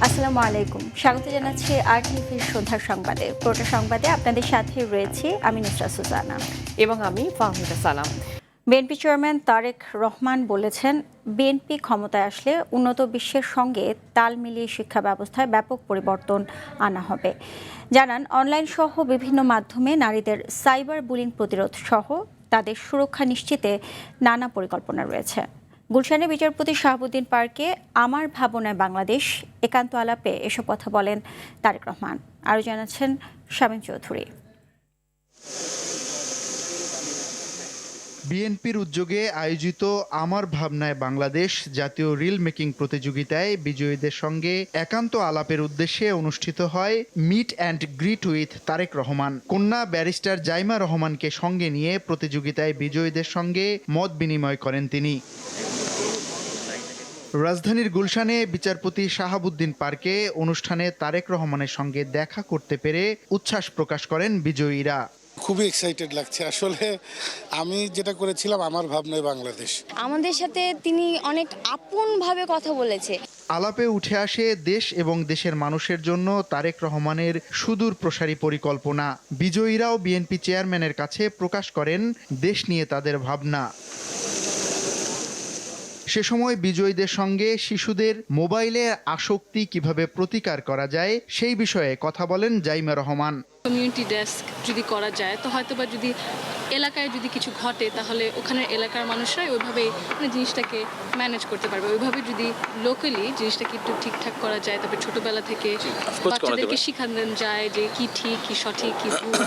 আসসালামু আলাইকুম, স্বাগত জানাচ্ছি আরটিভির সন্ধ্যার সংবাদে। পুরোটা সংবাদে আপনাদের সাথে রয়েছি আমি নুসরাত সুজানা এবং আমি ফাহমিদা সালাম। বিএনপি চেয়ারম্যান তারেক রহমান বলেছেন, বিএনপি ক্ষমতায় আসলে উন্নত বিশ্বের সঙ্গে তাল মিলিয়ে শিক্ষা ব্যবস্থায় ব্যাপক পরিবর্তন আনা হবে। জানান, অনলাইন সহ বিভিন্ন মাধ্যমে নারীদের সাইবার বুলিং প্রতিরোধ সহ তাদের সুরক্ষা নিশ্চিতে নানা পরিকল্পনা রয়েছে। গুলশানে বিচারপতি শাহাবুদ্দিন পার্কে আমার ভাবনায় বাংলাদেশ একান্ত আলাপে এসব কথা বলেন তারেক রহমান। আরও জানাচ্ছেন শামীম চৌধুরী। বিএনপির উদ্যোগে আয়োজিত আমার ভাবনায় বাংলাদেশ জাতীয় রিল মেকিং প্রতিযোগিতায় বিজয়ীদের সঙ্গে একান্ত আলাপের উদ্দেশ্যে অনুষ্ঠিত হয় meet and greet with Tarique Rahman. কন্যা ব্যারিস্টার জাইমা রহমানকে সঙ্গে নিয়ে প্রতিযোগিতায় বিজয়ীদের সঙ্গে মত বিনিময় করেন তিনি। রাজধানীর গুলশানে বিচারপতি শাহাবুদ্দিন পার্কে অনুষ্ঠানে তারেক রহমানের সঙ্গে দেখা করতে পেরে উচ্ছ্বাস প্রকাশ করেন বিজয়ীরা। খুবই এক্সাইটেড লাগছে। আসলে আমি যেটা করেছিলাম আমার ভাবনায় বাংলাদেশ, আমাদের সাথে তিনি অনেক আপনভাবে কথা বলেছে। আলাপে উঠে আসে দেশ এবং দেশের মানুষের জন্য তারেক রহমানের সুদূর প্রসারী পরিকল্পনা। বিজয়ীরাও বিএনপি চেয়ারম্যানের কাছে প্রকাশ করেন দেশ নিয়ে তাদের ভাবনা। সে সময় বিজয়ীদের সঙ্গে শিশুদের মোবাইলে আসক্তি কিভাবে প্রতিকার করা যায় সেই বিষয়ে কথা বলেন জাইমা রহমান। কমিউনিটি ডেস্ক যদি করা যায় তো হয়তোবা যদি এলাকায় যদি কিছু ঘটে তাহলে ওখানের এলাকার মানুষরাই ওইভাবেই জিনিসটাকে ম্যানেজ করতে পারবে। ওইভাবে যদি লোকালি জিনিসটাকে একটু ঠিকঠাক করা যায়, তবে ছোটবেলা থেকে বাচ্চাদেরকে শেখানো যায় যে কি ঠিক কি সঠিক কি ভুল,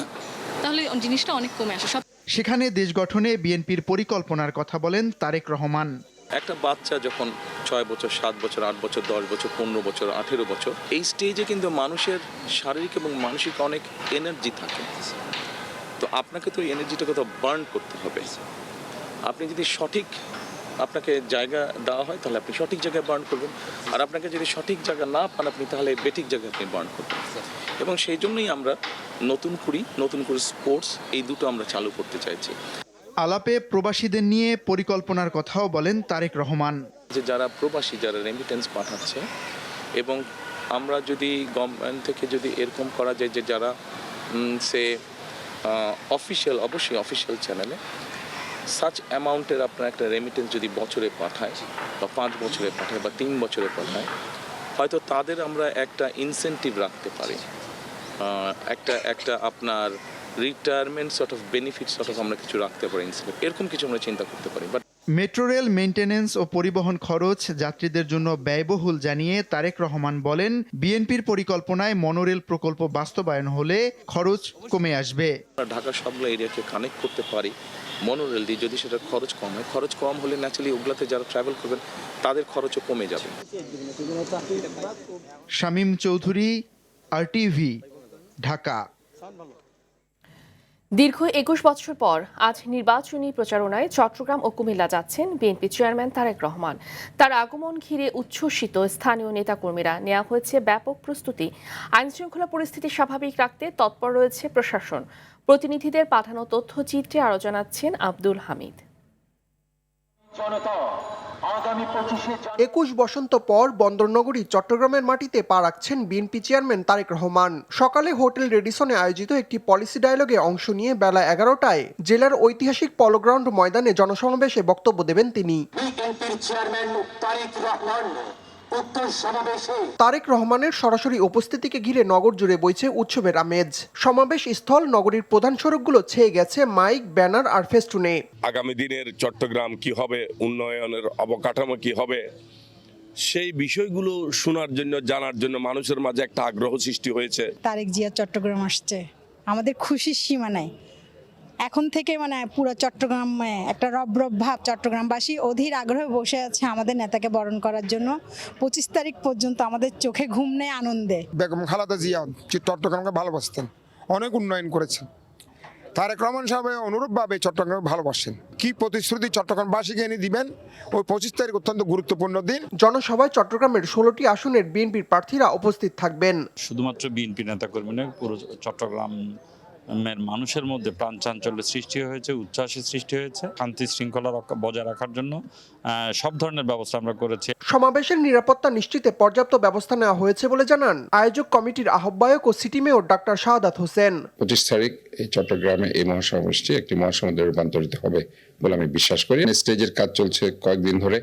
তাহলে জিনিসটা অনেক কমে আসে। সেখানে দেশ গঠনে বিএনপির পরিকল্পনার কথা বলেন তারেক রহমান। একটা বাচ্চা যখন 6 বছর 7 বছর 8 বছর 10 বছর 15 বছর 18 বছর এই স্টেজে কিন্তু মানুষের শারীরিক এবং মানসিক অনেক এনার্জি থাকে। তো আপনাকে তো এনার্জিটাকে তো বার্ন করতে হবে। আপনি যদি সঠিক আপনাকে জায়গা দেওয়া হয় তাহলে আপনি সঠিক জায়গায় বার্ন করবেন, আর আপনাকে যদি সঠিক জায়গা না পান আপনি তাহলে বেঠিক জায়গায় আপনি বার্ন করবেন। এবং সেই জন্যই আমরা নতুন করে স্পোর্টস এই দুটো আমরা চালু করতে চাইছি। আলাপে প্রবাসীদের নিয়ে পরিকল্পনার কথাও বলেন তারেক রহমান। যে যারা প্রবাসী, যারা রেমিটেন্স পাঠাচ্ছে, এবং আমরা যদি গভর্নমেন্ট থেকে যদি এরকম করা যায় যে যারা সে অফিসিয়াল, অবশ্যই অফিসিয়াল চ্যানেলে সাচ অ্যামাউন্টের আপনার একটা রেমিটেন্স যদি বছরে পাঠায় বা 5 বছরে পাঠায় বা 3 বছরে পাঠায়, হয়তো তাদের আমরা একটা ইনসেন্টিভ রাখতে পারি, একটা আপনার retirement sort of benefit sort of আমরা কিছু রাখতে পারি, এরকম কিছু আমরা চিন্তা করতে পারি। বাট মেট্রো রেল মেইনটেনেন্স ও পরিবহন খরচ যাত্রীদের জন্য ব্যয়বহুল জানিয়ে তারেক রহমান বলেন, বিএনপির পরিকল্পনায় মনোরেল প্রকল্প বাস্তবায়ন হলে খরচ কমে আসবে। ঢাকা সবগুলো এরিয়াকে কানেক্ট করতে পারি মনোরেল দিয়ে, যদি সেটা খরচ কম হয়, খরচ কম হলে ন্যাচারালি ওগুলাতে যারা ট্রাভেল করবেন তাদের খরচও কমে যাবে। শামীম চৌধুরী, আরটিভি, ঢাকা। দীর্ঘ 21 বছর পর আজ নির্বাচনী প্রচারণায় চট্টগ্রাম ও কুমিল্লা যাচ্ছেন বিএনপি চেয়ারম্যান তারেক রহমান। তার আগমন ঘিরে উচ্ছ্বসিত স্থানীয় নেতাকর্মীরা। নেওয়া হয়েছে ব্যাপক প্রস্তুতি। আইনশৃঙ্খলা পরিস্থিতি স্বাভাবিক রাখতে তৎপর রয়েছে প্রশাসন। প্রতিনিধিদের পাঠানো তথ্যচিত্রে আরও জানাচ্ছেন আব্দুল হামিদ। 21 বসন্ত পর বন্দরনগরী চট্টগ্রামের মাটিতে পা রাখছেন বিএনপি চেয়ারম্যান তারেক রহমান। সকালে হোটেল রেডিসনে আয়োজিত একটি পলিসি ডায়ালগে অংশ নিয়ে বেলা 11টায় জেলার ঐতিহাসিক পলোগ্রাউন্ড ময়দানে জনসমাবেশে বক্তব্য দেবেন তিনি। তারেক রহমানের সরাসরি উপস্থিতিকে ঘিরে নগর জুড়ে বইছে উৎসবের আমেজ। সমাবেশ স্থল নগরীর প্রধান সড়কগুলো ছেয়ে গেছে মাইক, ব্যানার আর ফেস্টুনে। আগামী দিনের চট্টগ্রাম কি হবে, উন্নয়নের অবকাঠামো কি হবে, সেই বিষয়গুলো শোনার জন্য, জানার জন্য মানুষের মাঝে একটা আগ্রহ সৃষ্টি হয়েছে। তারেক জিয়া চট্টগ্রাম আসছে, আমাদের খুশির সীমা নাই। এখন থেকে পুরো চট্টগ্রাম একটা রব ভাব। চট্টগ্রামবাসী অধীর আগ্রহে বসে আছে আমাদের নেতাকে বরণ করার জন্য। 25 তারিখ পর্যন্ত আমাদের চোখে ঘুম নেই আনন্দে। বেগম খালেদা জিয়া চট্টগ্রামকে ভালোবাসতেন, অনেক উন্নয়ন করেছেন। তারেক রহমান সাহেব অনুরূপভাবে চট্টগ্রামকে ভালোবাসেন। কি প্রতিশ্রুতি চট্টগ্রামবাসীকে এনে দিবেন? ওই 25 তারিখ অত্যন্ত গুরুত্বপূর্ণ দিন। জনসভায় চট্টগ্রামের 16টি আসনের বিএনপির প্রার্থীরা উপস্থিত থাকবেন। শুধুমাত্র বিএনপি নেতাকর্মী নয়, পুরো চট্টগ্রাম মানুষের মধ্যে প্রাণ চাঞ্চল্যের সৃষ্টি হয়েছে, উচ্ছ্বাসের সৃষ্টি হয়েছে। শান্তি শৃঙ্খলা বজায় রাখার জন্য সব ধরনের ব্যবস্থা আমরা করেছি। সমাবেশের নিরাপত্তা নিশ্চিতে পর্যাপ্ত ব্যবস্থা নেওয়া হয়েছে বলে জানান আয়োজক কমিটির আহ্বায়ক ও city mayor doctor Shahadat Hossain. 25 তারিখ এই চট্টগ্রামে এই মহাসমাবেশটি একটি মহাসমাবেশে রূপান্তরিত হবে বলে আমি বিশ্বাস করি। স্টেজের কাজ চলছে কয়েকদিন ধরে।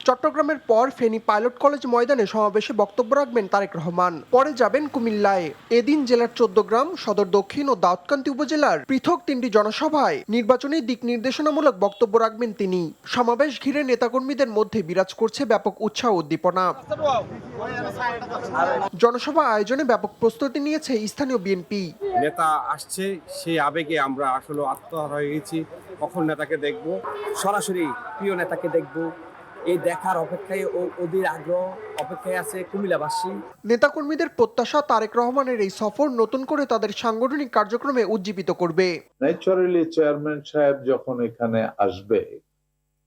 চট্টগ্রামের পর ফেনী পাইলট কলেজ ময়দানে সমাবেশে বক্তব্য রাখবেন তারেক রহমান। পরে যাবেন কুমিল্লায়। এদিন জেলার 14 গ্রাম, সদর দক্ষিণ ও দাউদকান্দি উপজেলার পৃথক 3টি জনসভায় নির্বাচনী দিক নির্দেশনামূলক বক্তব্য রাখবেন তিনি। সমাবেশ ঘিরে নেতাকর্মীদের মধ্যে বিরাজ করছে ব্যাপক উৎসাহ উদ্দীপনা। জনসভা আয়োজনে ব্যাপক প্রস্তুতি নিয়েছে স্থানীয় বিএনপি। নেতা আসছে, সেই আবেগে আমরা আসলে আত্মহারা হয়ে গেছি। কখন নেতাকে দেখব, সরাসরি প্রিয় নেতাকে দেখব, এই দেখার অপেক্ষায় ও অধীর আগ্রহ অপেক্ষায় আছে কুমিল্লাবাসী। নেতাকর্মীদের প্রত্যাশা তারেক রহমানের এই সফর নতুন করে তাদের সাংগঠনিক কার্যক্রমে উজ্জীবিত করবে। ন্যাচারালি চেয়ারম্যান সাহেব যখন এখানে আসবে,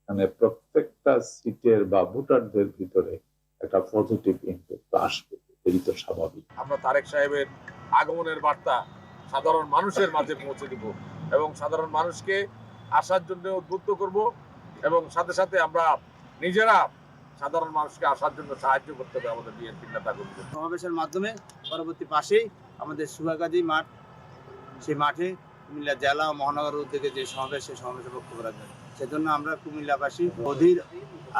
মানে প্রত্যেকটা সিটের বা ভোটারদের ভিতরে একটা পজিটিভ ইমপ্যাক্ট আসবে, এটি তো স্বাভাবিক। আমরা তারেক সাহেবের আগমনের বার্তা সাধারণ মানুষের মাঝে পৌঁছে দিব এবং সাধারণ মানুষকে আসার জন্য উদ্বুদ্ধ করব এবং সাথে সাথে আমরা নিজেরা সাধারণ মানুষকে আসার জন্য সাহায্য করতে হবে আমাদের বিএনপির নেতাকর্মীদের। সমাবেশের মাধ্যমে পরবর্তী পাশেই আমাদের সুভাগাজী মাঠ, সেই মাঠে কুমিল্লা জেলা ও মহানগর উদ্যোগে যে সমাবেশ, সেই সমাবেশে বক্তব্য রাখবেন। সেজন্য আমরা কুমিল্লাবাসী অধীর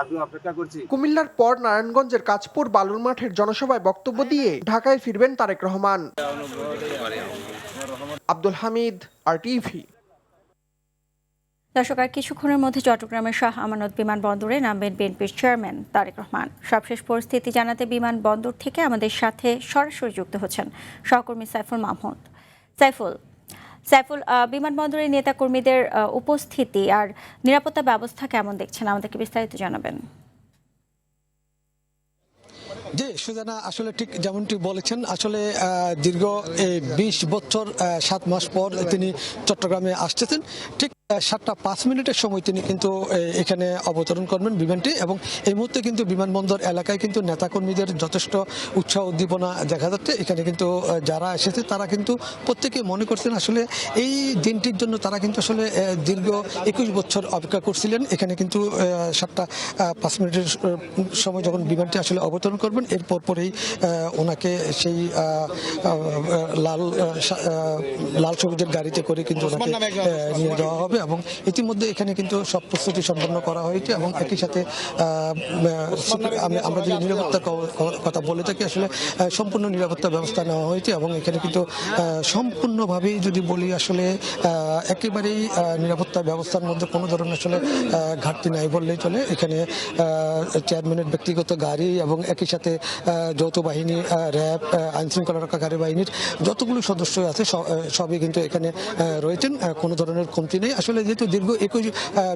আগ্রহ অপেক্ষা করছি। কুমিল্লার পর নারায়ণগঞ্জের কাঁচপুর বালুর মাঠের জনসভায় বক্তব্য দিয়ে ঢাকায় ফিরবেন তারেক রহমান। আব্দুল হামিদ, RTV। দর্শক, আর কিছুক্ষণের মধ্যে চট্টগ্রামের শাহ আমানত বিমানবন্দরে নামবেন বিএনপির চেয়ারম্যান তারেক রহমান। সবশেষ পরিস্থিতি জানাতে বিমানবন্দর থেকে আমাদের সাথে সরাসরি যুক্ত হচ্ছেন সহকর্মী সাইফুল মাহমুদ। সাইফুল, বিমানবন্দরের নেতাকর্মীদের উপস্থিতি আর নিরাপত্তা ব্যবস্থা কেমন দেখছেন, আমাদেরকে বিস্তারিত জানাবেন। জি সুজানা, আসলে ঠিক যেমনটি বলেছেন, আসলে দীর্ঘ 20 বছর 7 মাস পর তিনি চট্টগ্রামে আসতেছেন। ঠিক 7:05 সময় তিনি কিন্তু এখানে অবতরণ করবেন বিমানটি, এবং এই মুহূর্তে কিন্তু বিমানবন্দর এলাকায় কিন্তু নেতাকর্মীদের যথেষ্ট উৎসাহ উদ্দীপনা দেখা যাচ্ছে। এখানে কিন্তু যারা এসেছে তারা কিন্তু প্রত্যেকে মনে করছেন আসলে এই দিনটির জন্য তারা কিন্তু আসলে দীর্ঘ 21 বছর অপেক্ষা করছিলেন। এখানে কিন্তু 7:05 সময় যখন বিমানটি আসলে অবতরণ করবেন, এরপর পরেই ওনাকে সেই লাল সবুজের গাড়িতে করে কিন্তু ওনাকে নিয়ে যাওয়া হবে, এবং ইতিমধ্যে এখানে কিন্তু সব প্রস্তুতি সম্পন্ন করা হয়েছে। এবং একই সাথে আমরা যদি নিরাপত্তার কথা বলে থাকি, আসলে সম্পূর্ণ নিরাপত্তা ব্যবস্থা নেওয়া হয়েছে, এবং এখানে কিন্তু সম্পূর্ণভাবেই যদি বলি আসলে একেবারেই নিরাপত্তা ব্যবস্থার মধ্যে কোনো ধরনের আসলে ঘাটতি নাই বললেই চলে। এখানে চেয়ারম্যানের ব্যক্তিগত গাড়ি এবং একই সাথে যৌথ বাহিনী, র্যাব, আইনশৃঙ্খলা রক্ষাকারী বাহিনীর যতগুলো সদস্য আছে সবই কিন্তু এখানে রয়েছেন। কোনো ধরনের কমতি নেই। আসলে যেহেতু দীর্ঘ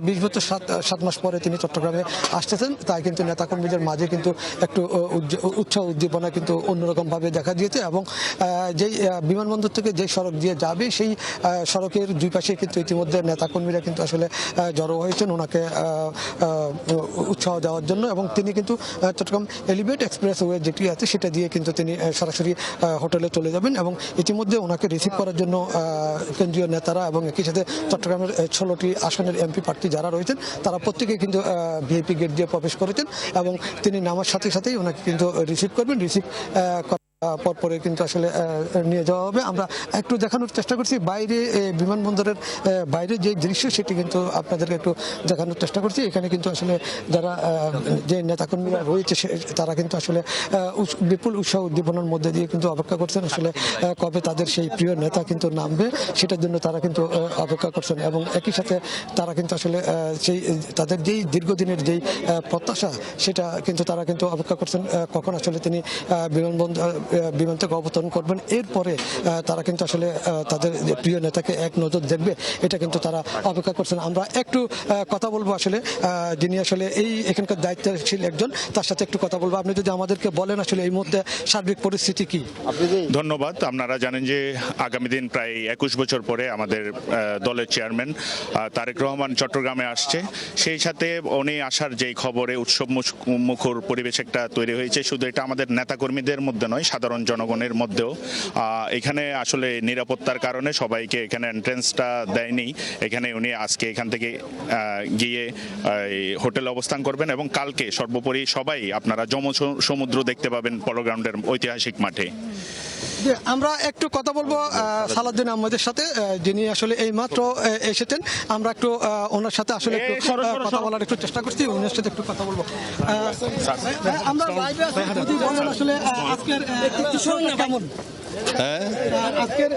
20 বছর 7 মাস পরে তিনি চট্টগ্রামে আসতেছেন, তাই কিন্তু নেতাকর্মীদের মাঝে কিন্তু একটু উৎসাহ উদ্দীপনা কিন্তু অন্যরকম ভাবে দেখা দিয়েছে। এবং যেই বিমানবন্দর থেকে যে সড়ক দিয়ে যাবে, সেই সড়কের দুই পাশে কিন্তু ইতিমধ্যে নেতাকর্মীরা কিন্তু আসলে জড়ো হয়েছেন ওনাকে উৎসাহ দেওয়ার জন্য। এবং তিনি কিন্তু চট্টগ্রাম এলিভেট এক্সপ্রেসওয়ে যেটি আছে সেটা দিয়ে কিন্তু তিনি সরাসরি হোটেলে চলে যাবেন, এবং ইতিমধ্যে ওনাকে রিসিভ করার জন্য কেন্দ্রীয় নেতারা এবং একই সাথে চট্টগ্রামের 16টি আসনের এমপি প্রার্থী যারা রয়েছেন তারা প্রত্যেকেই কিন্তু ভিআইপি গেট দিয়ে প্রবেশ করেছেন, এবং তিনি নামার সাথে সাথেই ওনাকে কিন্তু রিসিভ করবেন। রিসিভ পরে কিন্তু আসলে নিয়ে যাওয়া হবে। আমরা একটু দেখানোর চেষ্টা করছি বাইরে, বিমানবন্দরের বাইরে যে দৃশ্য সেটি কিন্তু আপনাদেরকে একটু দেখানোর চেষ্টা করছি। এখানে কিন্তু আসলে যারা যে নেতাকর্মীরা রয়েছে তারা কিন্তু আসলে বিপুল উৎসাহ উদ্দীপনার মধ্যে দিয়ে কিন্তু অপেক্ষা করছেন আসলে কবে তাদের সেই প্রিয় নেতা কিন্তু নামবে, সেটার জন্য তারা কিন্তু অপেক্ষা করছেন। এবং একই সাথে তারা কিন্তু আসলে সেই তাদের যেই দীর্ঘদিনের যেই প্রত্যাশা, সেটা কিন্তু তারা কিন্তু অপেক্ষা করছেন কখন আসলে তিনি বিমান থেকে অবতরণ করবেন। এরপরে তারা কিন্তু আসলে তাদের প্রিয় নেতাকে এক নজর দেখবে, এটা কিন্তু তারা অপেক্ষা করছেন। আমরা একটু কথা বলবো আসলে যিনি আসলে এখানকার দায়িত্বশীল একজন, তার সাথে একটু কথা বলবো। আপনি যদি আমাদেরকে বলেন আসলে এই মুহূর্তে সার্বিক পরিস্থিতি কি? ধন্যবাদ। আপনারা জানেন যে আগামী দিন প্রায় 21 বছর পরে আমাদের দলের চেয়ারম্যান তারেক রহমান চট্টগ্রামে আসছে। সেই সাথে উনি আসার যেই খবরে উৎসব মুখর পরিবেশ একটা তৈরি হয়েছে, শুধু এটা আমাদের নেতাকর্মীদের মধ্যে নয়, সাধারণ জনগণের মধ্যেও। এখানে আসলে নিরাপত্তার কারণে সবাইকে এখানে এন্ট্রেন্সটা দেয়নি। এখানে উনি আজকে এখান থেকে গিয়ে হোটেলে অবস্থান করবেন এবং কালকে সর্বোপরি সবাই আপনারা সমুদ্র দেখতে পাবেন পলো গ্রাউন্ডের ঐতিহাসিক মাঠে। আমরা একটু কথা বলবো সালাউদ্দিন আহমেদের সাথে, যিনি আসলে এই মাত্র এসেছেন। আমরা একটু ওনার সাথে আসলে একটু কথা বলার একটু চেষ্টা করছি, ওনার সাথে একটু কথা বলবো। আমরা লাইভে আছি, যদি বলেন আসলে আজকের কেমন? আজকের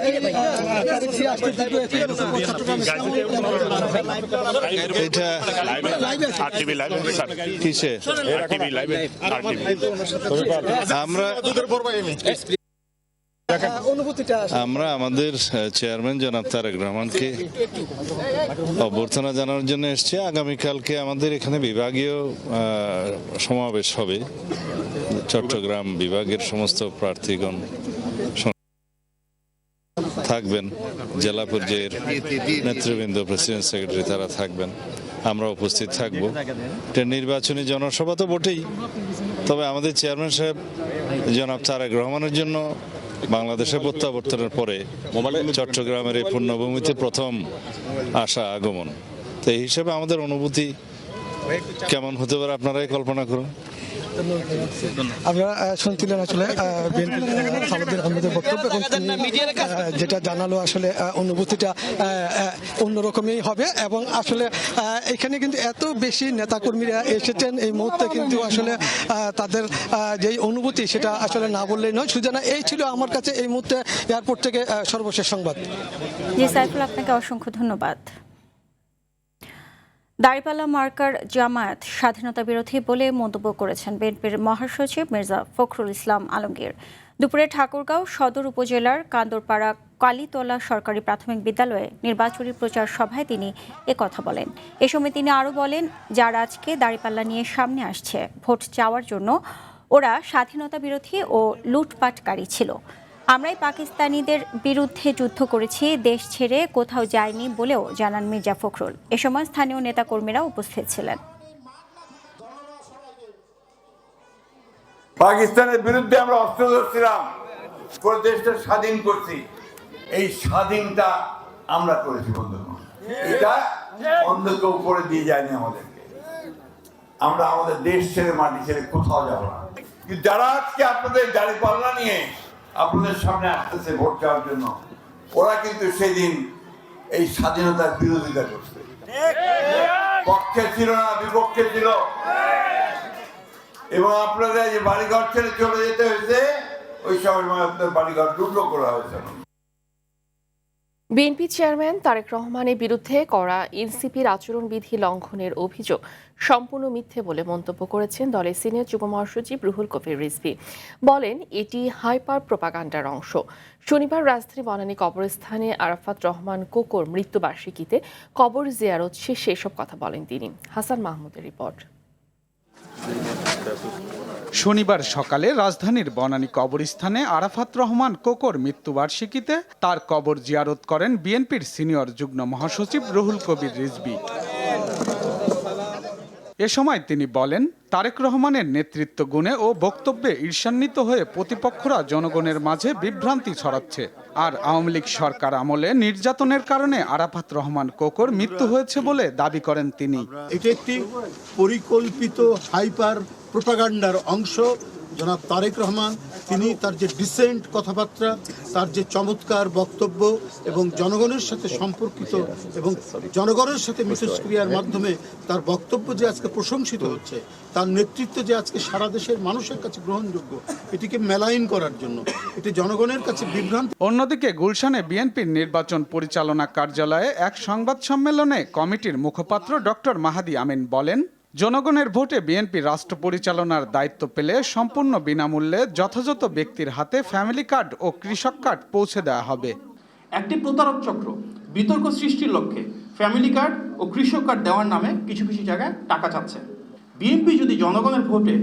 আমরা আমাদের চেয়ারম্যান জনাব তারেক রহমানকে অভ্যর্থনা জানানোর জন্য এসেছি। আগামীকালকে আমাদের এখানে বিভাগীয় সমাবেশ হবে। চট্টগ্রাম বিভাগের সমস্ত প্রার্থীগণ থাকবেন, জেলা পর্যায়ের নেতৃবৃন্দ, প্রেসিডেন্ট সেক্রেটারি তারা থাকবেন, আমরা উপস্থিত থাকব। এটা নির্বাচনী জনসভা তো বটেই, তবে আমাদের চেয়ারম্যান সাহেব জনাব তারেক রহমানের জন্য বাংলাদেশে প্রত্যাবর্তনের পরে চট্টগ্রামের এই পুণ্যভূমিতে প্রথম আসা আগমন। তো এই হিসেবে আমাদের অনুভূতি কেমন হতে পারে আপনারাই কল্পনা করুন। আমরা শুনছিলেন আসলে সালাউদ্দিন আহমেদের বক্তব্য, এবং যেটা জানালো আসলে অনুভূতিটা অন্যরকমই হবে। এবং আসলে এখানে কিন্তু এত বেশি নেতাকর্মীরা এসেছেন এই মুহূর্তে, কিন্তু আসলে তাদের যেই অনুভূতি সেটা আসলে না বললেই নয়। সুজানা, এই ছিল আমার কাছে এই মুহূর্তে এয়ারপোর্ট থেকে সর্বশেষ সংবাদ। জি সাইফুল, আপনাকে অসংখ্য ধন্যবাদ। দাঁড়িপাল্লা মার্কার জামায়াত স্বাধীনতা বিরোধী বলে মন্তব্য করেছেন বিএনপির মহাসচিব মির্জা ফখরুল ইসলাম আলমগীর। দুপুরে ঠাকুরগাঁও সদর উপজেলার কান্দরপাড়া কালীতলা সরকারি প্রাথমিক বিদ্যালয়ে নির্বাচনী প্রচার সভায় তিনি একথা বলেন। এ সময় তিনি আরও বলেন, যারা আজকে দাঁড়িপাল্লা নিয়ে সামনে আসছে ভোট চাওয়ার জন্য, ওরা স্বাধীনতা বিরোধী ও লুটপাটকারী ছিল। আমরাই পাকিস্তানিদের বিরুদ্ধে যুদ্ধ করেছি, দেশ ছেড়ে কোথাও যায়নি বলেও জানান মির্জা ফখরুল। এ সময় স্থানীয় নেতাকর্মীরা উপস্থিত ছিলেন। পাকিস্তানের বিরুদ্ধে আমরা অস্ত্র ধরছিলাম, পুরো দেশটা স্বাধীন করছি। এই স্বাধীনটা আমরা করেছি বন্ধুগণ, এটা অন্য কেউ করে দিয়ে যায়নি আমাদেরকে। আমরা আমাদের দেশ ছেড়ে মাটি ছেড়ে কোথাও যাব না। কিন্তু যারা আজকে আপনাদের দাঁড়িপাল্লা নিয়ে আপনাদের সামনে আসতেছে ভোট চাওয়ার জন্য, ওরা কিন্তু সেদিন এই স্বাধীনতার বিরোধিতা করছে, পক্ষে ছিল না, বিপক্ষে ছিল। এবং আপনাদের যে বাড়িঘর ছেড়ে চলে যেতে হয়েছে, ওই সময় আপনাদের বাড়িঘর টুকরো করা হয়েছে। বিএনপি চেয়ারম্যান তারেক রহমানের বিরুদ্ধে করা এনসিপির আচরণবিধি লঙ্ঘনের অভিযোগ সম্পূর্ণ মিথ্যে বলে মন্তব্য করেছেন দলের সিনিয়র যুগ্ম মহাসচিব রুহুল কবির রিজভী। বলেন, এটি হাইপার প্রোপাগান্ডার অংশ। শনিবার রাজধানী বনানী কবরস্থানে আরাফাত রহমান কোকোর মৃত্যুবার্ষিকীতে কবর জিয়ারত শেষে এসব কথা বলেন তিনি। হাসান মাহমুদের রিপোর্ট। শনিবার সকালে রাজধানীর বনানী কবরস্থানে আরাফাত রহমান কোকোর মৃত্যুবার্ষিকীতে তার কবর জিয়ারত করেন বিএনপির সিনিয়র যুগ্ম মহাসচিব রুহুল কবির রিজভী। এ সময় তিনি বলেন, তারেক রহমানের নেতৃত্ব গুণে ও বক্তব্যে ঈর্ষান্বিত হয়ে প্রতিপক্ষরা জনগণের মাঝে বিভ্রান্তি ছড়াচ্ছে। আর আওয়ামী লীগ সরকার আমলে নির্যাতনের কারণে আরাফাত রহমান কোকোর মৃত্যু হয়েছে বলে দাবি করেন তিনি। এটি একটি পরিকল্পিত হাইপার প্রোপাগান্ডার অংশ। জনাব তারেক রহমান তিনি তার যে ডিসেন্ট কথাবার্তা, তার যে চমৎকার বক্তব্য এবং জনগণের সাথে সম্পর্কিত এবং জনগণের সাথে মিথস্ক্রিয়ার মাধ্যমে তার বক্তব্য যে আজকে প্রশংসিত হচ্ছে, তার নেতৃত্ব যে আজকে সারা দেশের মানুষের কাছে গ্রহণযোগ্য, এটিকে মেলাইন করার জন্য এটি জনগণের কাছে বিভ্রান্ত। অন্যদিকে গুলশানে বিএনপির নির্বাচন পরিচালনা কার্যালয়ে এক সংবাদ সম্মেলনে কমিটির মুখপাত্র ডক্টর মাহাদি আমিন বলেন, জনগণের ভোটে বিএনপি রাষ্ট্র পরিচালনার দায়িত্ব পেলে সম্পূর্ণ বিনামূল্যে যথাযথ ব্যক্তির হাতে ফ্যামিলি কার্ড ও কৃষক কার্ড পৌঁছে দেওয়া হবে। একটি প্রতারক চক্র বিতর্ক সৃষ্টির লক্ষ্যে ফ্যামিলি কার্ড ও কৃষক কার্ড দেওয়ার নামে কিছু কিছু জায়গায় টাকা চাচ্ছে। বিএনপি যদি জনগণের ভোটে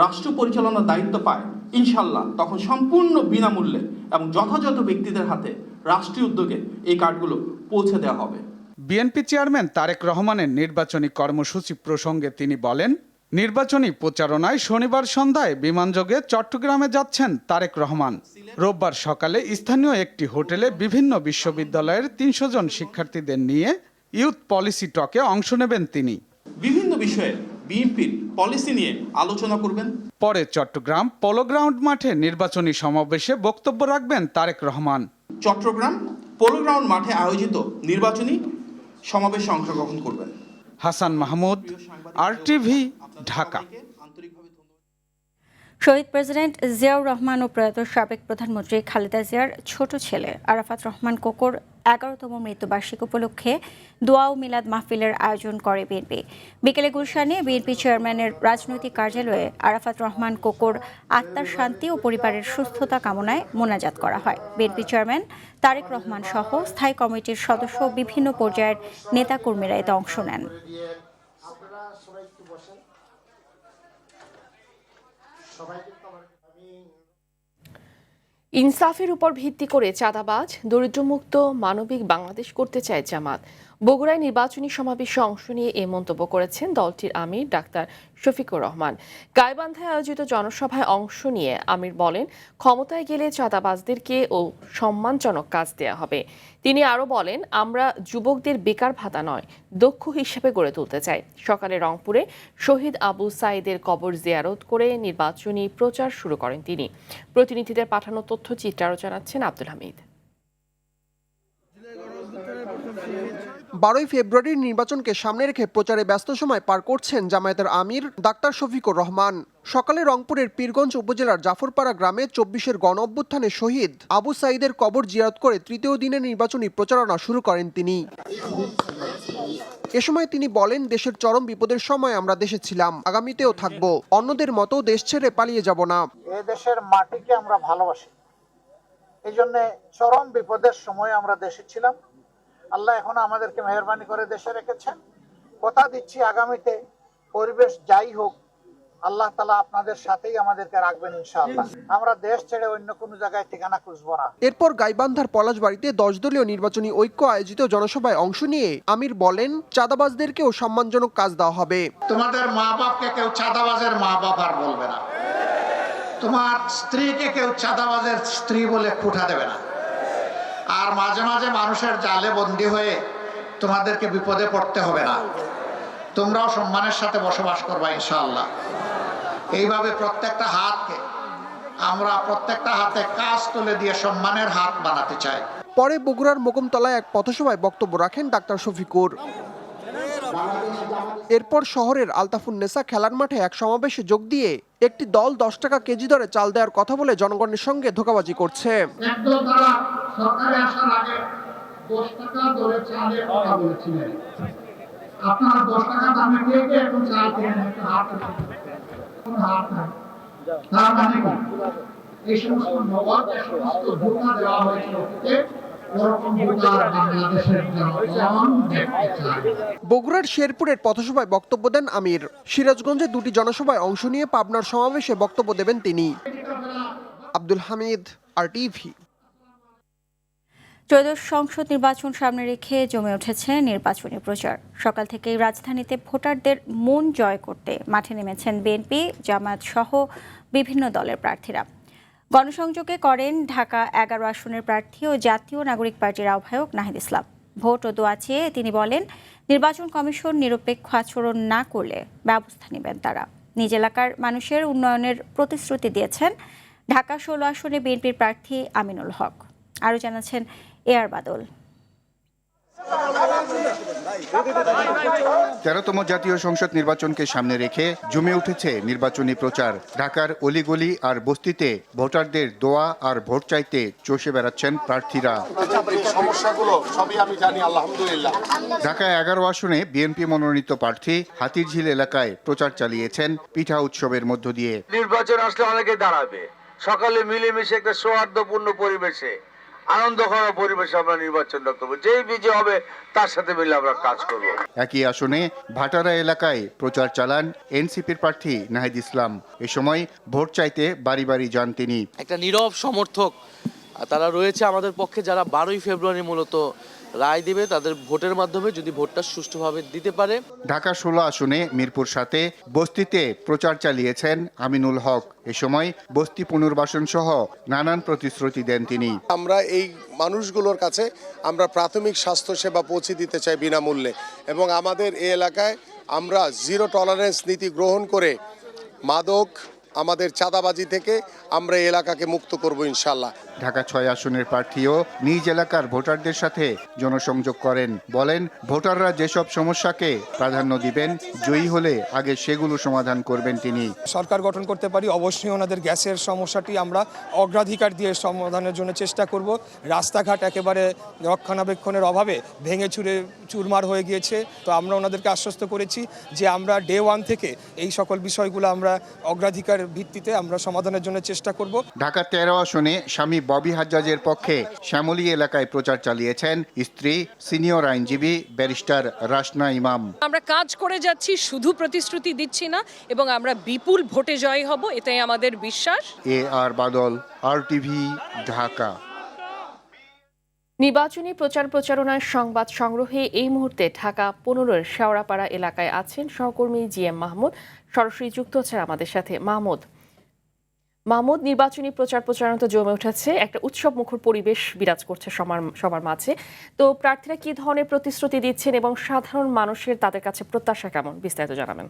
রাষ্ট্র পরিচালনার দায়িত্ব পায়, ইনশাল্লাহ তখন সম্পূর্ণ বিনামূল্যে এবং যথাযথ ব্যক্তিদের হাতে রাষ্ট্রীয় উদ্যোগে এই কার্ডগুলো পৌঁছে দেওয়া হবে। বিএনপি চেয়ারম্যান তারেক রহমানের নির্বাচনী কর্মসূচি প্রসঙ্গে তিনি বলেন, নির্বাচনী প্রচারণায় শনিবার সন্ধ্যায় বিমানযোগে চট্টগ্রামে যাচ্ছেন তারেক রহমান। রোববার সকালে স্থানীয় একটি হোটেলে বিভিন্ন বিশ্ববিদ্যালয়ের ৩০০ জন শিক্ষার্থীদের নিয়ে ইউথ পলিসি টকে অংশ নেবেন তিনি। বিভিন্ন বিষয়ে বিএনপির পলিসি নিয়ে আলোচনা করবেন। পরে চট্টগ্রাম পোলো গ্রাউন্ড মাঠে নির্বাচনী সমাবেশে বক্তব্য রাখবেন তারেক রহমান। চট্টগ্রাম পোলো গ্রাউন্ড মাঠে আয়োজিত নির্বাচনী সমাবেশে অংশগ্রহণ করবেন। হাসান মাহমুদ, RTV, ঢাকা। শহীদ প্রেসিডেন্ট জিয়াউর রহমান ও প্রয়াত সাবেক প্রধানমন্ত্রী খালেদা জিয়ার ছোট ছেলে আরাফাত রহমান কোকোর 11তম মৃত্যুবার্ষিকী উপলক্ষে দোয়া ও মিলাদ মাহফিলের আয়োজন করে বিএনপি। বিকেলে গুলশানে বিএনপি চেয়ারম্যানের রাজনৈতিক কার্যালয়ে আরাফাত রহমান কোকোর আত্মার শান্তি ও পরিবারের সুস্থতা কামনায় মোনাজাত করা হয়। বিএনপি চেয়ারম্যান তারেক রহমান সহ স্থায়ী কমিটির সদস্য ও বিভিন্ন পর্যায়ের নেতাকর্মীরা এতে অংশ নেন। ইনসাফের উপর ভিত্তি করে চাঁদাবাজ দরিদ্রমুক্ত মানবিক বাংলাদেশ করতে চায় জামাত। বগুড়ায় নির্বাচনী সমাবেশে অংশ নিয়ে এ মন্তব্য করেছেন দলটির আমির ডাক্তার শফিকুর রহমান। গাইবান্ধায় আয়োজিত জনসভায় অংশ নিয়ে আমির বলেন, ক্ষমতায় গেলে চাঁদাবাজদেরকে ও সম্মানজনক কাজ দেয়া হবে। তিনি আরও বলেন, আমরা যুবকদের বেকার ভাতা নয়, দক্ষ হিসেবে গড়ে তুলতে চাই। সকালে রংপুরে শহীদ আবু সাঈদের কবর জিয়ারত করে নির্বাচনী প্রচার শুরু করেন তিনি। প্রতিনিধিদের পাঠানো তথ্যচিত্র আরও জানাচ্ছেন আব্দুল হামিদ। 12 ফেব্রুয়ারির নির্বাচনকে সামনে রেখে প্রচারে ব্যস্ত সময় পার করছেন জামায়াতের আমির ডাক্তার শফিকুর রহমান। সকালে রংপুরের পীরগঞ্জ উপজেলার জাফরপাড়া গ্রামে 24-এর গণ অভ্যুত্থানে শহীদ আবু সাঈদের কবর জিয়ারত করে তৃতীয় দিনের নির্বাচনী প্রচারণা শুরু করেন তিনি। এ সময় তিনি বলেন, দেশের চরম বিপদের সময় আমরা দেশে ছিলাম, আগামীতেও থাকব। অন্যদের মতো দেশ ছেড়ে পালিয়ে যাব না। এই দেশের মাটিকে আমরা ভালোবাসি, এই জন্য চরম বিপদের সময় আমরা দেশে ছিলাম। আল্লাহ এখন আমাদেরকে মেহেরবানি করে দেশে রেখেছেন। কথা দিচ্ছি, আগামীতে পরিবেশ যাই হোক, আল্লাহ তাআলা আপনাদের সাথেই আমাদেরকে রাখবেন ইনশাআল্লাহ। আমরা দেশ ছেড়ে অন্য কোনো জায়গায় ঠিকানা খুঁজব না। এরপর গাইবান্ধার পলাশবাড়িতে 10 দলীয় নির্বাচনী ঐক্য আয়োজিত জনসভায় অংশ নিয়ে আমির বলেন, চাঁদাবাজদেরকেও সম্মানজনক কাজ দেওয়া হবে। তোমাদের মা বাপকে কেউ চাঁদাবাজের মা বাপ আর বলবে না, তোমার স্ত্রীকে কেউ চাঁদাবাজের স্ত্রী বলে খুঁটা দেবে না। আর মাঝে মাঝে মানুষের জালে বন্দী হয়ে তোমাদেরকে বিপদে পড়তে হবে না। তোমরাও সম্মানের সাথে বসবাস করবা ইনশাআল্লাহ। এইভাবে প্রত্যেকটা হাতে কাজ তুলে দিয়ে সম্মানের হাত বানাতে চাই। পরে বগুড়ার মোকমতলায় এক পথসভায় বক্তব্য রাখেন ডাক্তার শফিকুর। এরপর শহরের আলতাফুন্নেসা খেলার মাঠে এক সমাবেশে যোগ দিয়ে একটি দল 10 টাকা কেজি দরে চাল দেওয়ার কথা বলে জনগণের সঙ্গে ধোঁকাবাজি করছে। একদল তারা সরকারে আসার আগে 10 টাকা দরে চালের কথা বলেছিলেন। আপনারা 10 টাকা দামে কে কে এখন চাল কিনেন? একটা হাত নাই। তার মানে কি এই সমস্ত নবাব, এই সমস্ত ধোঁকা দেওয়া হয়েছিল বগুড়ার শেরপুরের পথসভায় বক্তব্য দেন আমির। সিরাজগঞ্জে 2টি জনসভায় অংশ নিয়ে পাবনার সমাবেশে বক্তব্য দেবেন তিনি। আব্দুল হামিদ, RTV। ত্রয়োদশ সংসদ নির্বাচন সামনে রেখে জমে উঠেছে নির্বাচনী প্রচার। সকাল থেকেই রাজধানীতে ভোটারদের মন জয় করতে মাঠে নেমেছেন বিএনপি, জামায়াত সহ বিভিন্ন দলের প্রার্থীরা। গণসংযোগে করেন ঢাকা 11 আসনের প্রার্থী ও জাতীয় নাগরিক পার্টির আহ্বায়ক নাহিদ ইসলাম। ভোট ও দোয়া চেয়ে তিনি বলেন, নির্বাচন কমিশন নিরপেক্ষ আচরণ না করলে ব্যবস্থা নেবেন তারা। নিজ এলাকার মানুষের উন্নয়নের প্রতিশ্রুতি দিয়েছেন ঢাকা 16 আসনে বিএনপির প্রার্থী আমিনুল হক। আরও জানাচ্ছেন এআর বাদল। 13তম জাতীয় সংসদ নির্বাচনকে সামনে রেখে জমে উঠেছে নির্বাচনী প্রচার। ঢাকার অলিগলি আর বস্তিতে ভোটারদের দোয়া আর ভোট চাইতে চষে বেড়াচ্ছেন প্রার্থীরা। ঢাকা 11 আসনে বিএনপি মনোনীত প্রার্থী হাতিরঝিল এলাকায় প্রচার চালিয়েছেন পিঠা উৎসবের মধ্য দিয়ে। নির্বাচন আসলে অনেকে দাঁড়াবে, সকালে মিলেমিশে একটা সৌহার্দ্যপূর্ণ পরিবেশে, আনন্দঘন পরিবেশে আমরা নির্বাচন করব। যেই বিজয় হবে তার সাথে মিলে আমরা কাজ করব। একই আসনে ভাটারা এলাকায় প্রচার চালান এনসিপির প্রার্থী নাহিদ ইসলাম। এ সময় ভোট চাইতে বাড়ি বাড়ি যান তিনি। একটা নীরব সমর্থক তারা রয়েছে আমাদের পক্ষে, যারা 12ই ফেব্রুয়ারি মূলত রায় দেবে তাদের ভোটের মাধ্যমে, যদি ভোটটা সুষ্ঠুভাবে দিতে পারে। ঢাকা 16 আসনে মিরপুর 7-এ বস্তিতে প্রচার চালিয়েছেন আমিনুল হক। এ সময় বস্তি পুনর্বাসন সহ নানান প্রতিশ্রুতি দেন তিনি। আমরা এই মানুষগুলোর কাছে আমরা প্রাথমিক স্বাস্থ্য সেবা পৌঁছে দিতে চাই বিনামূল্যে, এবং আমাদের এই এলাকায় আমরা জিরো টলারেন্স নীতি গ্রহণ করে মাদক, আমাদের চাঁদাবাজি থেকে আমরা এই এলাকাকে মুক্ত করব ইনশাল্লাহ। ঢাকা 6 আসনের প্রার্থীও নিজ এলাকার ভোটারদের সাথে জনসংযোগ করেন। বলেন, ভোটাররা যেসব সমস্যাকে প্রাধান্য দিবেন, জয়ী হলে আগে সেগুলো সমাধান করবেন তিনি। সরকার গঠন করতে পারি, অবশ্যই ওনাদের গ্যাসের সমস্যাটি আমরা অগ্রাধিকার দিয়ে সমাধানের জন্য চেষ্টা করব। রাস্তাঘাট একেবারে রক্ষণাবেক্ষণের অভাবে ভেঙে চুরে চুরমার হয়ে গিয়েছে, তো আমরা ওনাদেরকে আশ্বস্ত করেছি যে আমরা ডে 1 থেকে এই সকল বিষয়গুলো আমরা অগ্রাধিকার ভিত্তিতে আমরা সমাধানের জন্য চেষ্টা করব। ঢাকা 13 আসনে স্বামী ববি হাজ্জাজের পক্ষে শ্যামলী এলাকায় প্রচার চালিয়েছেন স্ত্রী সিনিয়র আইনজীবী ব্যারিস্টার রাশনা ইমাম। আমরা কাজ করে যাচ্ছি, শুধু প্রতিশ্রুতি দিচ্ছি না, এবং আমরা বিপুল ভোটে জয়ী হব, এটাই আমাদের বিশ্বাস। আর বাদল, RTV, ঢাকা। নির্বাচনী প্রচারণার সংবাদ সংগ্রহে এই মুহূর্তে ঢাকা 15-এর শেওড়াপাড়া এলাকায় আছেন সহকর্মী GM মাহমুদ। সরাসরি যুক্ত হচ্ছেন আমাদের সাথে মাহমুদ। নির্বাচনী প্রচারণা তো জমে উঠেছে, একটা উৎসব মুখর পরিবেশ বিরাজ করছে সবার মাঝে। তো প্রার্থীরা কি ধরনের প্রতিশ্রুতি দিচ্ছেন এবং সাধারণ মানুষের তাদের কাছে প্রত্যাশা কেমন, বিস্তারিত জানাবেন।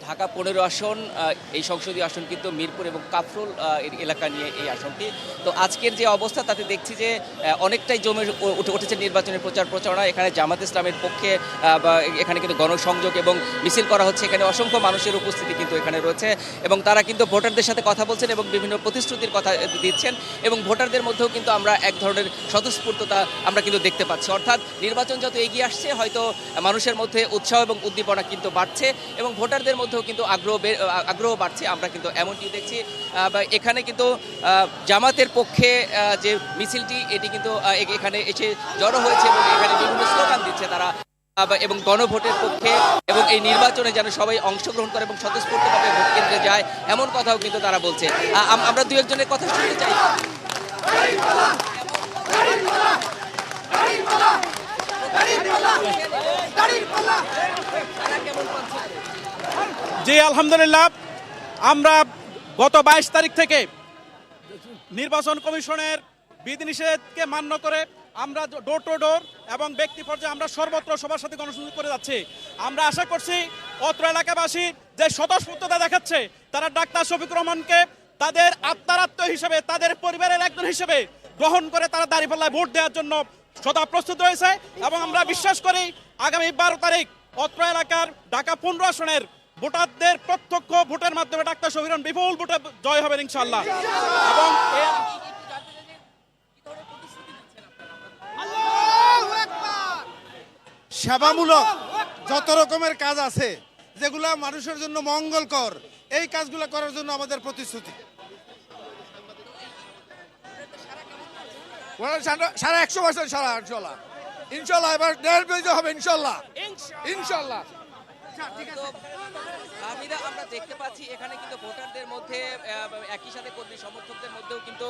ঢাকা 15 আসন, এই সংসদীয় আসন কিন্তু মিরপুর এবং কাফরুল এলাকা নিয়ে এই আসনটি। তো আজকের যে অবস্থা তাতে দেখছি যে অনেকটাই জমে উঠেছে নির্বাচনের প্রচারণা। এখানে জামাত ইসলামের পক্ষে এখানে কিন্তু গণসংযোগ এবং মিছিল করা হচ্ছে। এখানে অসংখ্য মানুষের উপস্থিতি কিন্তু এখানে রয়েছে, এবং তারা কিন্তু ভোটারদের সাথে কথা বলছেন এবং বিভিন্ন প্রতিশ্রুতির কথা দিচ্ছেন, এবং ভোটারদের মধ্যেও কিন্তু আমরা এক ধরনের স্বতঃস্ফূর্ততা আমরা কিন্তু দেখতে পাচ্ছি। অর্থাৎ নির্বাচন যত এগিয়ে আসছে, হয়তো মানুষের মধ্যে উৎসাহ এবং উদ্দীপনা কিন্তু বাড়ছে, এবং ভোটারদের মধ্যেও কিন্তু আগ্রহ বাড়ছে। আমরা কিন্তু এমনটি দেখছি। এখানে কিন্তু জামাতের পক্ষে যে মিছিলটি, এটি কিন্তু এখানে এসে জড়ো হয়েছে এবং এখানে বিভিন্ন স্লোগান দিচ্ছে তারা, এবং গণভোটের পক্ষে, এবং এই নির্বাচনে যেন সবাই অংশগ্রহণ করে এবং স্বতঃস্ফূর্তভাবে ভোট কেন্দ্রে যায়, এমন কথাও কিন্তু তারা বলছে। আমরা দু একজনের কথা শুনতে চাই। জি আলহামদুলিল্লাহ, আমরা গত 22 তারিখ থেকে নির্বাচন কমিশনের বিধিনিষেধকে মান্য করে আমরা ডোর টু ডোর এবং ব্যক্তি পর্যায়ে আমরা সর্বত্র সবার সাথে গণসংযোগ করে যাচ্ছি। আমরা আশা করছি অত্র এলাকাবাসী যে স্বতঃস্ফূর্ততা দেখাচ্ছে, তারা ডাক্তার শফিকুর রহমানকে তাদের আত্মারাত্ম হিসেবে, তাদের পরিবারের একজন হিসেবে গ্রহণ করে তারা দাঁড়িপাল্লায় ভোট দেওয়ার জন্য সদা প্রস্তুত রয়েছে। এবং আমরা বিশ্বাস করি আগামী 12 তারিখ অত্র এলাকার ঢাকা 15 আসনের ভোটারদের প্রত্যক্ষ ভোটের মাধ্যমে ডাক্তার শফিকুর রহমান বিপুল ভোটে জয় হবেন ইনশাআল্লাহ। এবং সেবামূলক যত রকমের কাজ আছে যেগুলো মানুষের জন্য মঙ্গলকর, এই কাজগুলো করার জন্য আমাদের প্রতিশ্রুতি। সারা 100% সারা ইনশাল্লাহ এবার 1.5 বিজয় হবে ইনশাল্লাহ। আমরা দেখতে পাচ্ছি এখানে কিন্তু ভোটারদের মধ্যে একই সাথে কর্মী সমর্থকদের মধ্যেও কিন্তু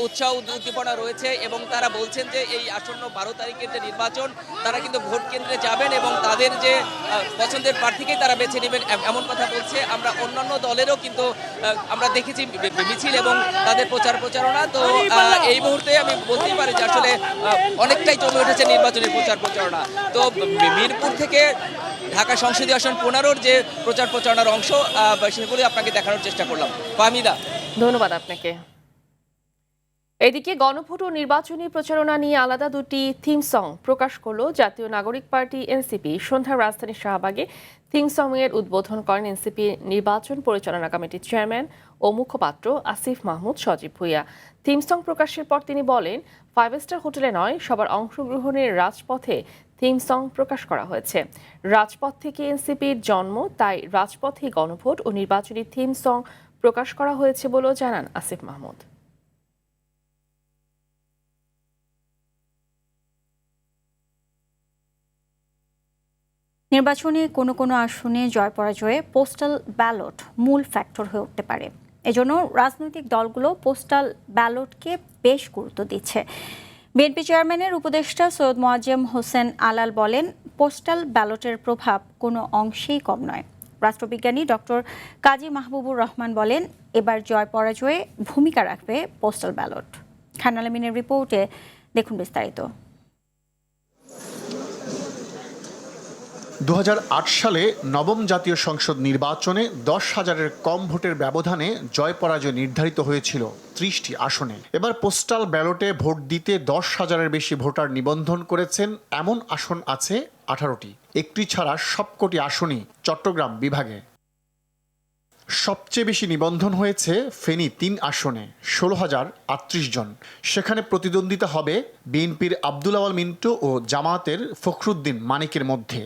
উৎসাহ উদ্দীপনা রয়েছে, এবং তারা বলছেন যে এই আসন্ন 12 তারিখের যে নির্বাচন, তারা কিন্তু ভোট কেন্দ্রে যাবেন এবং তাদের যে পছন্দের প্রার্থীকেই তারা বেছে নেবেন, এমন কথা বলছে। আমরা অন্যান্য দলেরও কিন্তু আমরা দেখেছি মিছিল এবং তাদের প্রচারণা। তো এই মুহূর্তে আমি বলতেই পারি যে আসলে অনেকটাই জমে উঠেছে নির্বাচনের প্রচারণা। তো মিরপুর থেকে ঢাকা সংসদীয় আসন 15-র যে প্রচারণার অংশ, সেগুলি আপনাকে দেখানোর চেষ্টা করলাম। ফাহমিদা, ধন্যবাদ আপনাকে। এদিকে গণভোট ও নির্বাচনী প্রচারণা নিয়ে আলাদা দুটি থিম সং প্রকাশ করল জাতীয় নাগরিক পার্টি এনসিপি। সন্ধ্যায় রাজধানীর শাহবাগে থিম সং এর উদ্বোধন করেন এনসিপি নির্বাচন পরিচালনা কমিটির চেয়ারম্যান ও মুখপাত্র আসিফ মাহমুদ সজীব ভুঁইয়া। থিম সং প্রকাশের পর তিনি বলেন, 5 স্টার হোটেলে নয়, সবার অংশগ্রহণের রাজপথে থিম সং প্রকাশ করা হয়েছে। রাজপথ থেকে এনসিপির জন্ম, তাই রাজপথে গণভোট ও নির্বাচনী থিম সং প্রকাশ করা হয়েছে বলেও জানান আসিফ মাহমুদ। নির্বাচনে কোনো কোনো আসনে জয় পরাজয়ে পোস্টাল ব্যালট মূল ফ্যাক্টর হয়ে উঠতে পারে। এজন্য রাজনৈতিক দলগুলো পোস্টাল ব্যালটকে বেশ গুরুত্ব দিচ্ছে। বিএনপি চেয়ারম্যানের উপদেষ্টা সৈয়দ মোয়াজ্জেম হোসেন আলাল বলেন, পোস্টাল ব্যালটের প্রভাব কোনো অংশেই কম নয়। রাষ্ট্রবিজ্ঞানী ডক্টর কাজী মাহবুবুর রহমান বলেন, এবার জয় পরাজয়ে ভূমিকা রাখবে পোস্টাল ব্যালট। খান আলমিনের রিপোর্টে দেখুন বিস্তারিত। 2008 সালে নবম জাতীয় সংসদ নির্বাচনে 10,000-এর কম ভোটের ব্যবধানে জয় পরাজয় নির্ধারিত হয়েছিল 30টি আসনে। এবার পোস্টাল ব্যালটে ভোট দিতে 10,000-এর বেশি ভোটার নিবন্ধন করেছেন এমন আসন আছে 18টি। একটি ছাড়া সবকটি আসনই চট্টগ্রাম বিভাগে। সবচেয়ে বেশি নিবন্ধন হয়েছে ফেনী 3 আসনে 16,038 জন। সেখানে প্রতিদ্বন্দ্বিতা হবে বিএনপির আব্দুল আওয়াল মিন্টু ও জামায়াতের ফখরুদ্দিন মানিকের মধ্যে।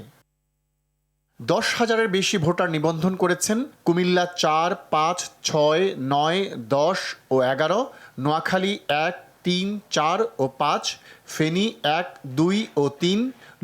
10,000-এর বেশি ভোটার নিবন্ধন করেছেন কুমিল্লা 4, 5, 6, 9, 10 ও 11, নোয়াখালী 1, 3, 4 ও 5, ফেনী 1, 2 ও 3,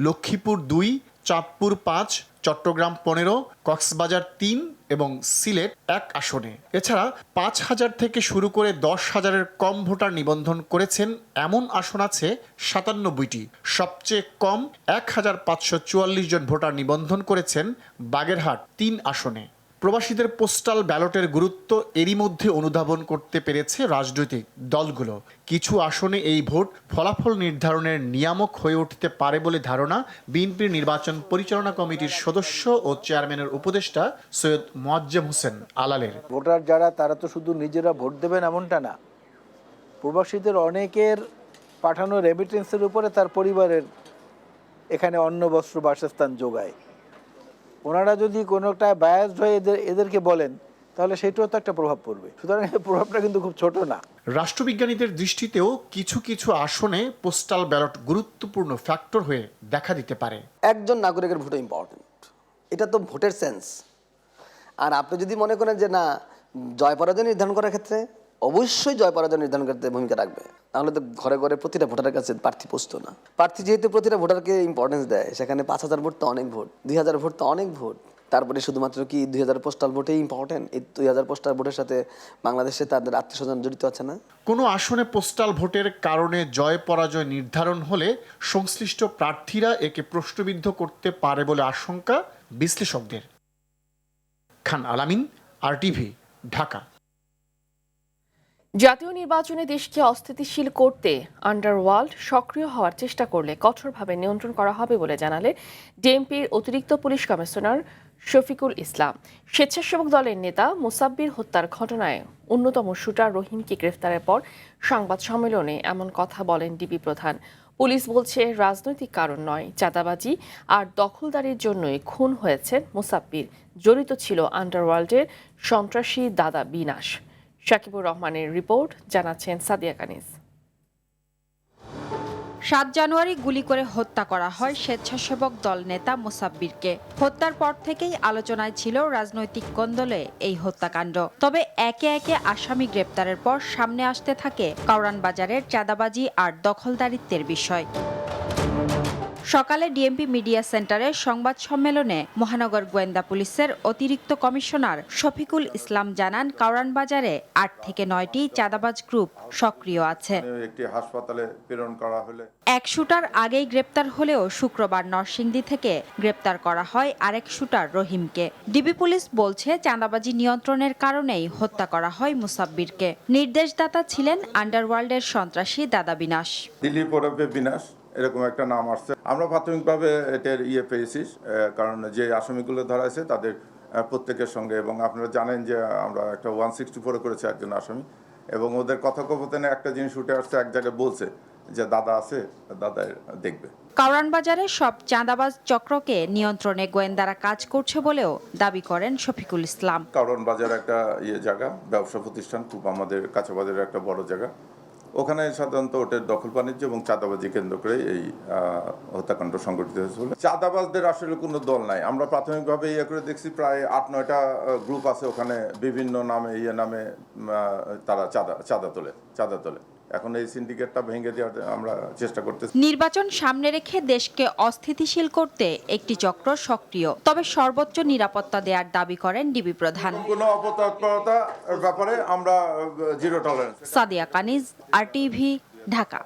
লক্ষ্মীপুর 2, চাঁদপুর 5, চট্টগ্রাম 15, কক্সবাজার 3 এবং সিলেট 1 আসনে। এছাড়া 5,000 থেকে শুরু করে 10,000-এর কম ভোটার নিবন্ধন করেছেন এমন আসন আছে 97টি। সবচেয়ে কম 1,544 জন ভোটার নিবন্ধন করেছেন বাগেরহাট 3 আসনে। প্রবাসীদের পোস্টাল ব্যালটের গুরুত্ব এরই মধ্যে অনুধাবন করতে পেরেছে রাজনৈতিক দলগুলো। কিছু আসনে এই ভোট ফলাফল নির্ধারণের নিয়ামক হয়ে উঠতে পারে বলে ধারণা বিএনপির নির্বাচন পরিচালনা কমিটির সদস্য ও চেয়ারম্যানের উপদেষ্টা সৈয়দ মোয়াজ্জেম হোসেন আলালের। ভোটার যারা তারা তো শুধু নিজেরা ভোট দেবেন এমনটা না, প্রবাসীদের অনেকের পাঠানো রেমিটেন্সের উপরে তার পরিবারের এখানে অন্ন বস্ত্র বাসস্থান যোগায়। ওনারা যদি কোনোটা বায়াসড হয়ে এদেরকে বলেন তাহলে সেটাও তো একটা প্রভাব পড়বে। সুতরাং এই প্রভাবটা কিন্তু খুব ছোট না। রাষ্ট্রবিজ্ঞানীদের দৃষ্টিতেও কিছু কিছু আসনে পোস্টাল ব্যালট গুরুত্বপূর্ণ ফ্যাক্টর হয়ে দেখা দিতে পারে। একজন নাগরিকের ভোট ইম্পর্টেন্ট, এটা তো ভোটের সেন্স। আর আপনি যদি মনে করেন যে না, জয় পরাজয় নির্ধারণ করার ক্ষেত্রে অবশ্যই জয় পরাজয় নির্ধারণ করতে ভূমিকা রাখবে, তাহলে তো ঘরে ঘরে প্রতিটা ভোটারের কাছে প্রার্থী পৌঁছতো না। প্রার্থী যেহেতু প্রতিটা ভোটারকে ইম্পর্টেন্স দেয়, সেখানে 5,000 ভোট তো অনেক ভোট, 2,000 ভোট তো অনেক ভোট। তারপরে শুধুমাত্র কি 2,000 পোস্টাল ভোটেই ইম্পর্টেন্ট? এই 2,000 পোস্টাল ভোটের সাথে বাংলাদেশে তাদের আত্মীয়স্বজন জড়িত আছে না? কোনো আসনে পোস্টাল ভোটের কারণে জয় পরাজয় নির্ধারণ হলে সংশ্লিষ্ট প্রার্থীরা একে প্রশ্নবিদ্ধ করতে পারে বলে আশঙ্কা বিশ্লেষকদের। খান আলামিন, RTV, ঢাকা। জাতীয় নির্বাচনে দেশকে অস্থিতিশীল করতে আন্ডারওয়ার্ল্ড সক্রিয় হওয়ার চেষ্টা করলে কঠোরভাবে নিয়ন্ত্রণ করা হবে বলে জানালে ডিএমপির অতিরিক্ত পুলিশ কমিশনার শফিকুল ইসলাম। স্বেচ্ছাসেবক দলের নেতা মুসাব্বির হত্যার ঘটনায় অন্যতম শুটার রহিমকে গ্রেফতারের পর সংবাদ সম্মেলনে এমন কথা বলেন ডিবি প্রধান। পুলিশ বলছে রাজনৈতিক কারণ নয়, চাঁদাবাজি আর দখলদারির জন্যই খুন হয়েছেন মুসাব্বির। জড়িত ছিল আন্ডারওয়ার্ল্ডের সন্ত্রাসী দাদা বিনাশ। শাকিবুর রহমানের রিপোর্ট, জানাচ্ছেন সাদিয়া কানিজ। 7 জানুয়ারি গুলি করে হত্যা করা হয় স্বেচ্ছাসেবক দল নেতা মুসাব্বিরকে। হত্যার পর থেকেই আলোচনায় ছিল রাজনৈতিক কোন্দলে এই হত্যাকাণ্ড। তবে একে একে আসামি গ্রেপ্তারের পর সামনে আসতে থাকে কাউরান বাজারের চাঁদাবাজি আর দখলদারিত্বের বিষয়। সকালে ডিএমপি মিডিয়া সেন্টারে সংবাদ সম্মেলনে মহানগর গোয়েন্দা পুলিশের অতিরিক্ত কমিশনার শফিকুল ইসলাম জানান, কাউরান বাজারে 8 থেকে 9টি চাঁদাবাজ গ্রুপ সক্রিয় আছে। একটি হাসপাতালে প্রেরণ করা হলে এক শুটার আগেই গ্রেপ্তার হলেও শুক্রবার নরসিংদী থেকে গ্রেপ্তার করা হয় আরেক শুটার রহিমকে। ডিবি পুলিশ বলছে চাঁদাবাজি নিয়ন্ত্রণের কারণেই হত্যা করা হয় মুসাব্বিরকে। নির্দেশদাতা ছিলেন আন্ডারওয়ার্ল্ডের সন্ত্রাসী দাদা বিনাশ। দিলীপ ওরফে বিনাশ, এরকম একটা নাম আসছে। আমরা প্রাথমিকভাবে এটার পেয়েছি, কারণ যে আসামিগুলো ধরা হয়েছে তাদের প্রত্যেকের সঙ্গে, এবং আপনারা জানেন যে আমরা একটা 164 করেছি একজন আসামি, এবং ওদের কথোপকথনে একটা জিনিস উঠে আসছে, এক জায়গায় বলছে যে দাদা আছে, দাদা দেখবে। কাউরান বাজারে সব চাঁদাবাজ চক্রকে নিয়ন্ত্রণে গোয়েন্দারা কাজ করছে বলেও দাবি করেন শফিকুল ইসলাম। কাউরান বাজার একটা জায়গা, ব্যবসা প্রতিষ্ঠান, খুব আমাদের কাছাবাজারের একটা বড় জায়গা। ওখানে সাধারণত ওটের দখল বাণিজ্য এবং চাঁদাবাজি কেন্দ্র করে এই হত্যাকাণ্ড সংঘটিত হয়েছে বলে। চাঁদাবাজদের আসলে কোনো দল নাই। আমরা প্রাথমিকভাবে করে দেখছি প্রায় 8-9টা গ্রুপ আছে ওখানে, বিভিন্ন নামে নামে তারা চাঁদা তোলে। এখন এই সিন্ডিকেটটা ভেঙে দেওয়ার আমরা চেষ্টা করতেছি। নির্বাচন সামনে রেখে দেশকে অস্থিতিশীল করতে একটি চক্র সক্রিয়, তবে সর্বোচ্চ নিরাপত্তা দেওয়ার দাবি করেন ডিবি প্রধান। কোনো অপতৎপরতার ব্যাপারে আমরা জিরো টলারেন্স। সাদিয়া কানিজ, RTV, ঢাকা।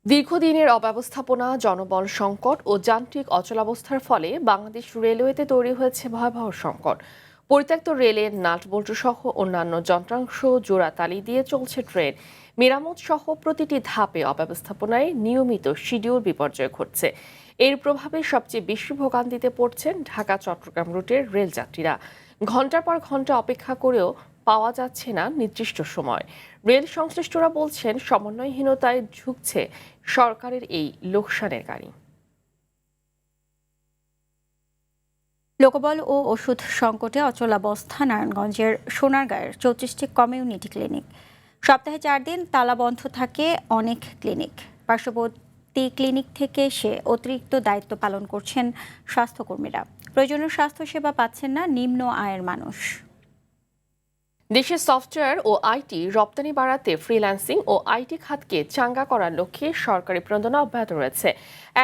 দীর্ঘদিনের অব্যবস্থাপনা, জনবল সংকট ও যান্ত্রিক অচলাবস্থার ফলে বাংলাদেশ রেলওয়েতে তৈরি হয়েছে ভয়াবহ সংকট। পরিত্যক্ত রেলের নাট বল্টু সহ অন্যান্য যন্ত্রাংশ জোড়াতালি দিয়ে চলছে ট্রেন। মেরামত সহ প্রতিটি ধাপে অব্যবস্থাপনায় নিয়মিত শিডিউল বিপর্যয় ঘটছে। এর প্রভাবে সবচেয়ে বেশি ভোগান্তিতে পড়ছেন ঢাকা চট্টগ্রাম রুটের রেলযাত্রীরা। ঘন্টার পর ঘন্টা অপেক্ষা করেও পাওয়া যাচ্ছে না নির্দিষ্ট সময়। রেল সংশ্লিষ্টরা বলছেন, সমন্বয়হীনতায় ঝুঁকছে সরকারের এই লোকসানের গাড়ি। লোকবল ও ওষুধ সংকটে অচলাবস্থা নারায়ণগঞ্জের সোনারগাঁয়ের 34টি কমিউনিটি ক্লিনিক। সপ্তাহে 4 দিন তালা বন্ধ থাকে অনেক ক্লিনিক। পার্শ্ববর্তী ক্লিনিক থেকে এসে অতিরিক্ত দায়িত্ব পালন করছেন স্বাস্থ্যকর্মীরা। প্রয়োজনীয় স্বাস্থ্যসেবা পাচ্ছেন না নিম্ন আয়ের মানুষ। দেশের সফটওয়্যার ও আইটি রপ্তানি বাড়াতে ফ্রিল্যান্সিং ও আইটি খাতকে চাঙ্গা করার লক্ষ্যে সরকারি প্রণোদনা অব্যাহত রয়েছে।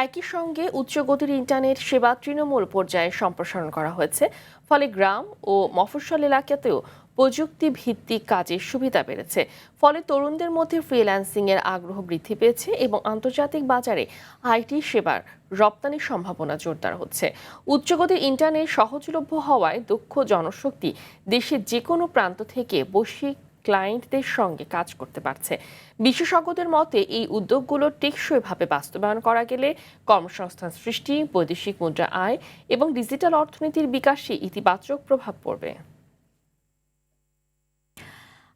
একই সঙ্গে উচ্চ গতির ইন্টারনেট সেবা তৃণমূল পর্যায়ে সম্প্রসারণ করা হয়েছে। ফলে গ্রাম ও মফস্বল এলাকাতেও প্রযুক্তি ভিত্তিক কাজের সুবিধা বেড়েছে। ফলে তরুণদের মধ্যে ফ্রিল্যান্সিং এর আগ্রহ বৃদ্ধি পেয়েছে এবং আন্তর্জাতিক বাজারে আইটি সেবার রপ্তানির সম্ভাবনা জোরদার হচ্ছে। উচ্চগতির ইন্টারনেট সহজলভ্য হওয়ায় দক্ষ জনশক্তি দেশের যে কোনো প্রান্ত থেকে বৈশ্বিক ক্লায়েন্টদের সঙ্গে কাজ করতে পারছে। বিশেষজ্ঞদের মতে এই উদ্যোগগুলো টেকসইভাবে বাস্তবায়ন করা গেলে কর্মসংস্থান সৃষ্টি, বৈদেশিক মুদ্রা আয় এবং ডিজিটাল অর্থনীতির বিকাশে ইতিবাচক প্রভাব পড়বে।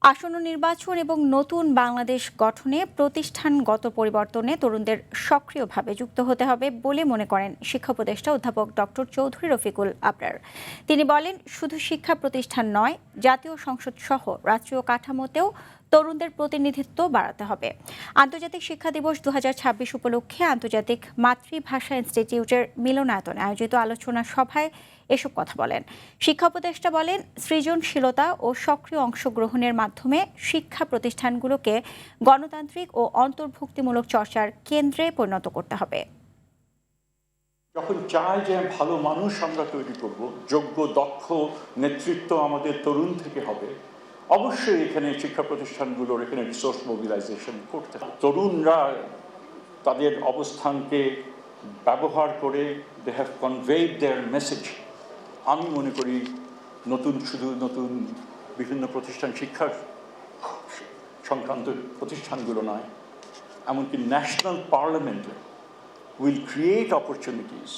আসন্ন নির্বাচন এবং নতুন বাংলাদেশ গঠনে প্রতিষ্ঠানগত পরিবর্তনে তরুণদের সক্রিয়ভাবে যুক্ত হতে হবে বলে মনে করেন শিক্ষা উপদেষ্টা অধ্যাপক ডক্টর চৌধুরী রফিকুল আবরার। তিনি বলেন, শুধু শিক্ষা প্রতিষ্ঠান নয়, জাতীয় সংসদ সহ রাষ্ট্রীয় কাঠামোতেও তরুণদের প্রতিনিধিত্ব বাড়াতে হবে। আন্তর্জাতিক শিক্ষা দিবস 2026 উপলক্ষে আন্তর্জাতিক মাতৃভাষা ইনস্টিটিউটের মিলনায়তনে আয়োজিত আলোচনা সভায় এসব কথা বলেন। শিক্ষা উপদেষ্টা বলেন, সৃজনশীলতা ও সক্রিয় অংশগ্রহণের মাধ্যমে শিক্ষা প্রতিষ্ঠানগুলোকে গণতান্ত্রিক ও অন্তর্ভুক্তিমূলক চর্চার কেন্দ্রে পরিণত করতে হবে। যখন চাই যে ভালো মানুষ আমরা তৈরি করব, যোগ্য দক্ষ নেতৃত্ব আমাদের তরুণ থেকে হবে, অবশ্যই এখানে শিক্ষা প্রতিষ্ঠানগুলোর এখানে রিসোর্স মোবিলাইজেশন করতে হবে। তরুণরা তাদের অবস্থানকে ব্যবহার করে they have conveyed their message. আমি মনে করি শুধু নতুন বিভিন্ন প্রতিষ্ঠান, শিক্ষার সংক্রান্ত প্রতিষ্ঠানগুলো নয়, এমনকি ন্যাশনাল পার্লামেন্টে উইল ক্রিয়েট অপরচুনিটিস।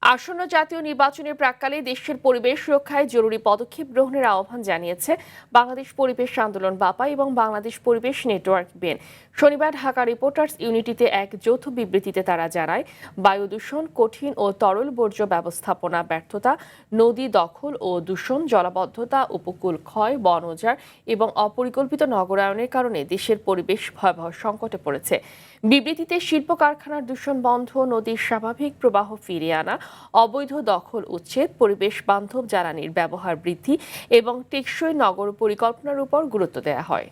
আসন্ন জাতীয় নির্বাচনের প্রাক্কালে দেশের পরিবেশ রক্ষায় জরুরি পদক্ষেপ গ্রহণের আহ্বান জানিয়েছে বাংলাদেশ পরিবেশ আন্দোলন বাপা এবং বাংলাদেশ পরিবেশ নেটওয়ার্ক বেন। শনিবার ঢাকা রিপোর্টার্স ইউনিটিতে এক যৌথ বিবৃতিতে তারা জানায়, বায়ু দূষণ, কঠিন ও তরল বর্জ্য ব্যবস্থাপনা ব্যর্থতা, নদী দখল ও দূষণ, জলাবদ্ধতা, উপকূল ক্ষয়, বন উজাড় এবং অপরিকল্পিত নগরায়নের কারণে দেশের পরিবেশ ভয়াবহ সংকটে পড়েছে। বিবৃতিতে শিল্প কারখানার দূষণ বন্ধ, নদীর স্বাভাবিক প্রবাহ ফিরিয়ে আনা, অবৈধ দখল উচ্ছেদ, পরিবেশ বান্ধব জ্বালানির ব্যবহার বৃদ্ধি এবং টেকসই নগর পরিকল্পনার উপর গুরুত্ব দেওয়া হয়।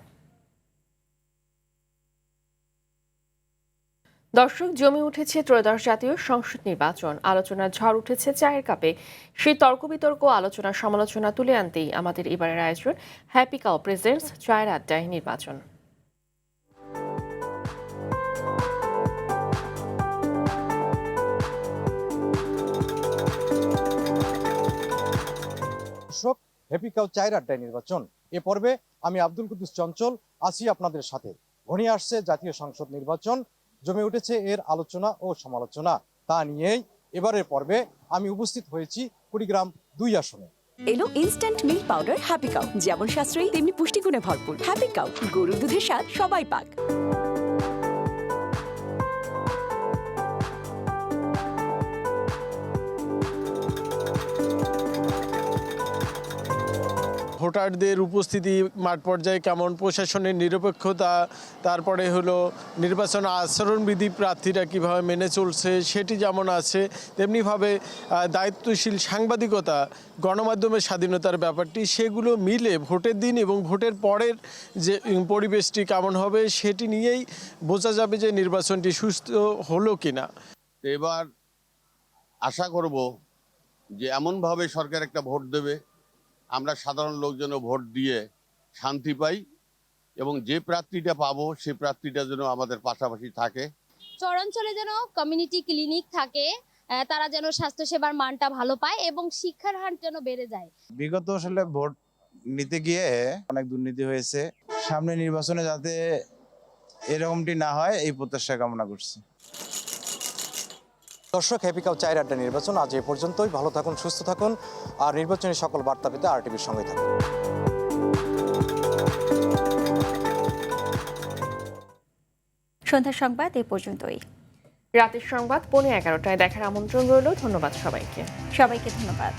দর্শক, জমে উঠেছে ত্রয়োদশ জাতীয় সংসদ নির্বাচন। আলোচনার ঝড় উঠেছে চায়ের কাপে। সেই তর্ক বিতর্ক, আলোচনা সমালোচনা তুলে আনতেই আমাদের এবারের আয়োজন হ্যাপি কাউ প্রেজেন্টস চায়ের আড্ডায় নির্বাচন। দর্শক, হ্যাপি কাউ চায়ের আড্ডায় নির্বাচন এ পর্বে আমি আব্দুল কুদ্দুস চঞ্চল আছি আপনাদের সাথে। ঘনিয়ে আসছে জাতীয় সংসদ নির্বাচন, জমে উঠেছে এর আলোচনা ও সমালোচনা। তা নিয়েই এবারের পর্বে আমি উপস্থিত হয়েছি কুড়িগ্রাম 2 আসনে। এলো instant milk powder happy cow, যেমন সাশ্রয়ী তেমনি পুষ্টিগুণে ভরপুর। হ্যাপি কাউ, গরুর দুধের স্বাদ সবাই পাক। ভোটারদের উপস্থিতি মাঠ পর্যায়ে কেমন, প্রশাসনের নিরপেক্ষতা, তারপরে হলো নির্বাচন আচরণবিধি প্রার্থীরা কিভাবে মেনে চলছে সেটি যেমন আছে, তেমনিভাবে দায়িত্বশীল সাংবাদিকতা, গণমাধ্যমের স্বাধীনতার ব্যাপারটি, সেগুলো মিলে ভোটের দিন এবং ভোটের পরের যে পরিবেশটি কেমন হবে সেটি নিয়েই বোঝা যাবে যে নির্বাচনটি সুস্থ হলো কিনা। এবার আশা করব যে এমনভাবে সরকার একটা ভোট দেবে আমরা সাধারণ লোকজন ভোট দিয়ে শান্তি পাই এবং যে প্রার্থীটা পাবো সেই প্রার্থীটা যেন আমাদের পাশাপাশি থাকে। চরাঞ্চলে যেন কমিউনিটি ক্লিনিক থাকে, তারা যেন স্বাস্থ্যসেবার মানটা ভালো পায় এবং শিক্ষার হার যেন বেড়ে যায়। বিগত আসলে ভোট নিতে গিয়ে অনেক দুর্নীতি হয়েছে, সামনে নির্বাচনে যাতে এরকমটি না হয় এই প্রত্যাশা কামনা করছি। দর্শক, হ্যাপি কাউ চায়ের আড্ডা নির্বাচন আজ এ পর্যন্তই। ভালো থাকুন, সুস্থ থাকুন, আর নির্বাচনী সকল বার্তা পেতে RTVর সঙ্গে থাকুন। সন্ধ্যার সংবাদ এ পর্যন্তই। রাতের সংবাদ 11:15টায় দেখার আমন্ত্রণ রইল। ধন্যবাদ সবাইকে। সবাইকে ধন্যবাদ।